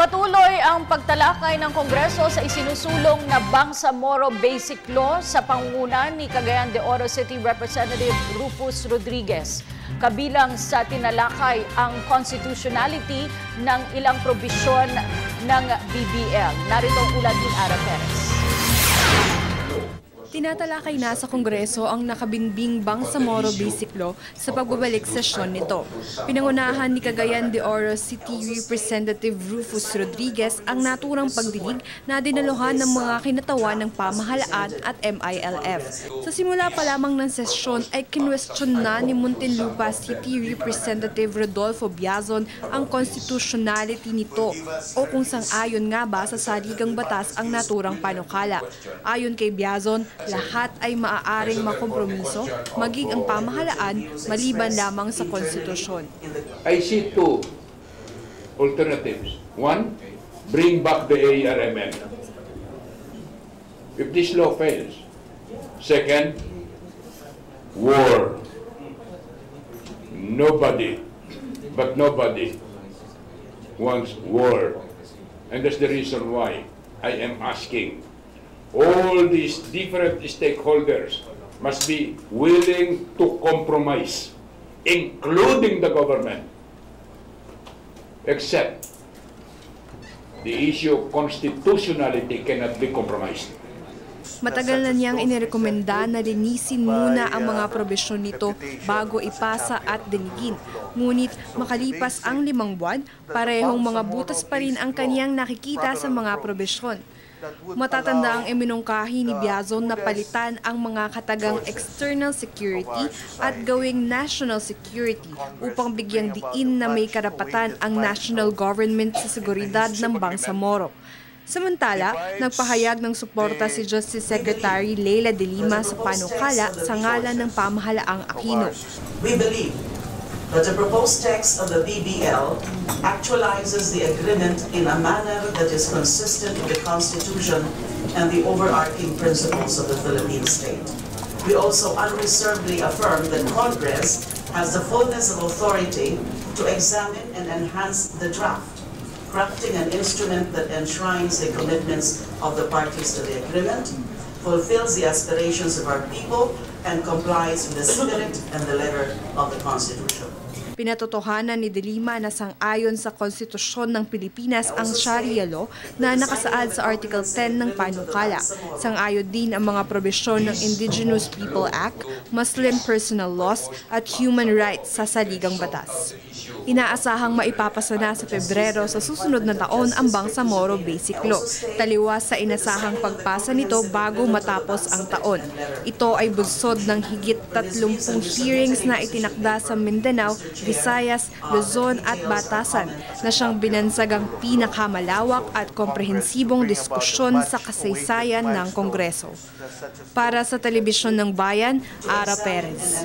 Patuloy ang pagtalakay ng Kongreso sa isinusulong na Bangsamoro Basic Law sa pangunguna ni Cagayan de Oro City Representative Rufus Rodriguez. Kabilang sa tinalakay ang constitutionality ng ilang probisyon ng BBL. Narito ang ulat ni Ara Perez. Tinatalakay na sa Kongreso ang nakabinbing Bangsamoro Basic Law sa pagbabalik sesyon nito. Pinangunahan ni Cagayan de Oro City Representative Rufus Rodriguez ang naturang pagdinig na dinaluhan ng mga kinatawan ng pamahalaan at MILF. Sa simula pa lamang ng sesyon ay kinwestiyon na ni Muntinlupa City Representative Rodolfo Biazon ang constitutionality nito o kung sang-ayon nga ba sa saligang batas ang naturang panukala. Ayon kay Biazon, lahat ay maaaring makompromiso, maging ang pamahalaan maliban lamang sa konstitusyon. I see two alternatives. One, bring back the ARMN. If this law fails. Second, war. Nobody wants war. And that's the reason why I am asking all these different stakeholders must be willing to compromise, including the government, except the issue of constitutionality cannot be compromised. Matagal na niyang inirekomenda na linisin muna ang mga probisyon nito bago ipasa at dinigin. Ngunit makalipas ang 5 buwan, parehong mga butas pa rin ang kaniyang nakikita sa mga probisyon. Matatanda ang iminungkahi ni Biazon na palitan ang mga katagang external security at gawing national security upang bigyang diin na may karapatan ang national government sa seguridad ng Bangsamoro. Samantala, nagpahayag ng suporta si Justice Secretary Leila de Lima sa panukala sa ngalan ng pamahalaang Aquino. We believe that the proposed text of the BBL actualizes the agreement in a manner that is consistent with the Constitution and the overarching principles of the Philippine state. We also unreservedly affirm that Congress has the fullness of authority to examine and enhance the draft, crafting an instrument that enshrines the commitments of the parties to the agreement, fulfills the aspirations of our people, and complies with the spirit and the letter of the Constitution. Pinatotohanan ni De Lima na sang-ayon sa Konstitusyon ng Pilipinas ang Sharia law na nakasaad sa Article 10 ng panukala. Sang-ayon din ang mga probisyon ng Indigenous People Act, Muslim Personal Laws at Human Rights sa saligang batas. Inaasahang maipapasa na sa Pebrero sa susunod na taon ang Bangsamoro Basic Law, taliwas sa inasahang pagpasa nito bago matapos ang taon. Ito ay bunsod ng higit 30 hearings na itinakda sa Mindanao, Visayas, Luzon at Batasan na siyang binansagang pinakamalawak at komprehensibong diskusyon sa kasaysayan ng Kongreso. Para sa Telebisyon ng Bayan, Ara Perez.